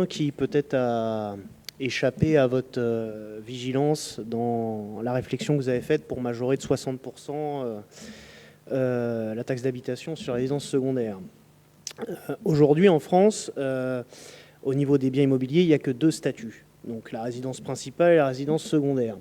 Qui peut-être a échappé à votre vigilance dans la réflexion que vous avez faite pour majorer de 60% la taxe d'habitation sur la résidence secondaire. Aujourd'hui en France, au niveau des biens immobiliers, il n'y a que deux statuts, donc la résidence principale et la résidence secondaire.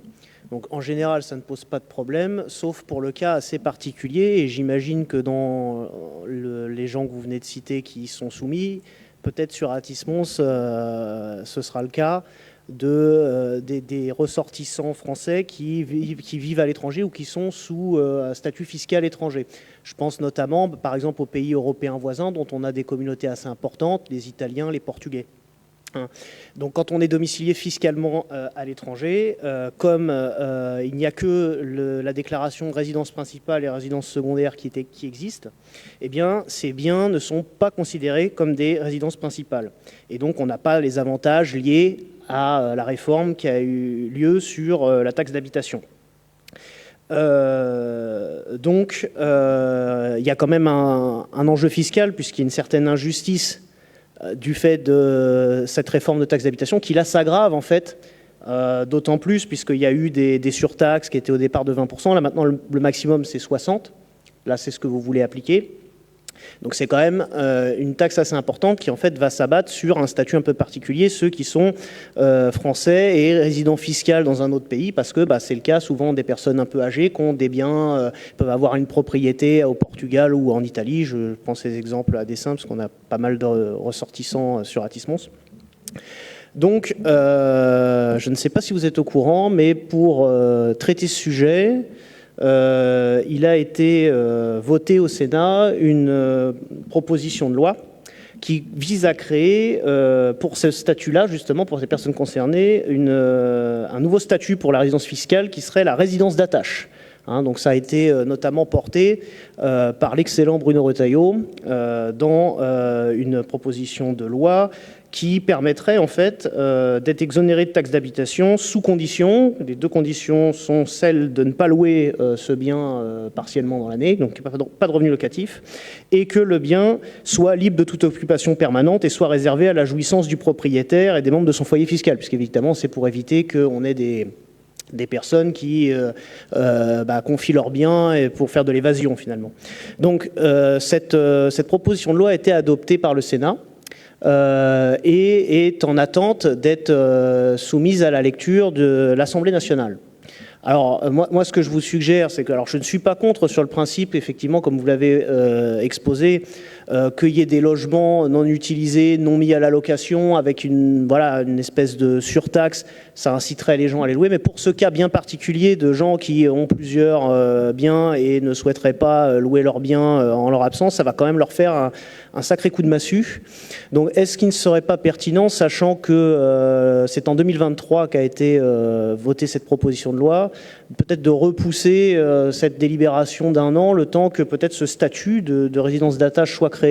Donc en général, ça ne pose pas de problème, sauf pour le cas assez particulier, et j'imagine que dans les gens que vous venez de citer qui y sont soumis, peut-être sur Atis-Mons, ce sera le cas des ressortissants français qui vivent à l'étranger ou qui sont sous statut fiscal étranger. Je pense notamment, par exemple, aux pays européens voisins dont on a des communautés assez importantes, les Italiens, les Portugais. Donc quand on est domicilié fiscalement à l'étranger, comme il n'y a que la déclaration de résidence principale et résidence secondaire qui existent, eh bien ces biens ne sont pas considérés comme des résidences principales. Et donc on n'a pas les avantages liés à la réforme qui a eu lieu sur la taxe d'habitation. Donc il y a quand même un enjeu fiscal puisqu'il y a une certaine injustice du fait de cette réforme de taxe d'habitation qui là s'aggrave en fait, d'autant plus puisqu'il y a eu des surtaxes qui étaient au départ de 20%, là maintenant le maximum c'est 60%, là c'est ce que vous voulez appliquer. Donc c'est quand même une taxe assez importante qui en fait va s'abattre sur un statut un peu particulier, ceux qui sont français et résidents fiscaux dans un autre pays, parce que c'est le cas souvent des personnes un peu âgées qui ont des biens, peuvent avoir une propriété au Portugal ou en Italie. Je prends ces exemples à dessein parce qu'on a pas mal de ressortissants sur Atis-Mons. Donc je ne sais pas si vous êtes au courant, mais pour traiter ce sujet, il a été voté au Sénat une proposition de loi qui vise à créer, pour ce statut-là, justement, pour ces personnes concernées, un nouveau statut pour la résidence fiscale qui serait la résidence d'attache. Donc ça a été notamment porté par l'excellent Bruno Retailleau dans une proposition de loi qui permettrait en fait d'être exonéré de taxes d'habitation sous conditions. Les deux conditions sont celles de ne pas louer ce bien partiellement dans l'année, donc pas de revenus locatifs, et que le bien soit libre de toute occupation permanente et soit réservé à la jouissance du propriétaire et des membres de son foyer fiscal, puisqu'évidemment c'est pour éviter qu'on ait des personnes qui confient leurs biens pour faire de l'évasion finalement. Donc cette proposition de loi a été adoptée par le Sénat et est en attente d'être soumise à la lecture de l'Assemblée nationale. Alors moi ce que je vous suggère, c'est que je ne suis pas contre sur le principe, effectivement, comme vous l'avez exposé, qu'il y ait des logements non utilisés, non mis à la location, avec une espèce de surtaxe, ça inciterait les gens à les louer. Mais pour ce cas bien particulier de gens qui ont plusieurs biens et ne souhaiteraient pas louer leurs biens en leur absence, ça va quand même leur faire un sacré coup de massue. Donc est-ce qu'il ne serait pas pertinent, sachant que c'est en 2023 qu'a été votée cette proposition de loi, peut-être de repousser cette délibération d'un an, le temps que peut-être ce statut de résidence d'attache soit créé,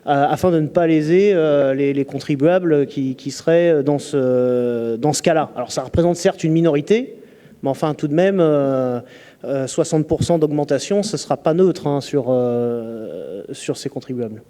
afin de ne pas léser les contribuables qui seraient dans ce cas-là. Alors ça représente certes une minorité, mais enfin tout de même 60% d'augmentation, ce ne sera pas neutre sur ces contribuables.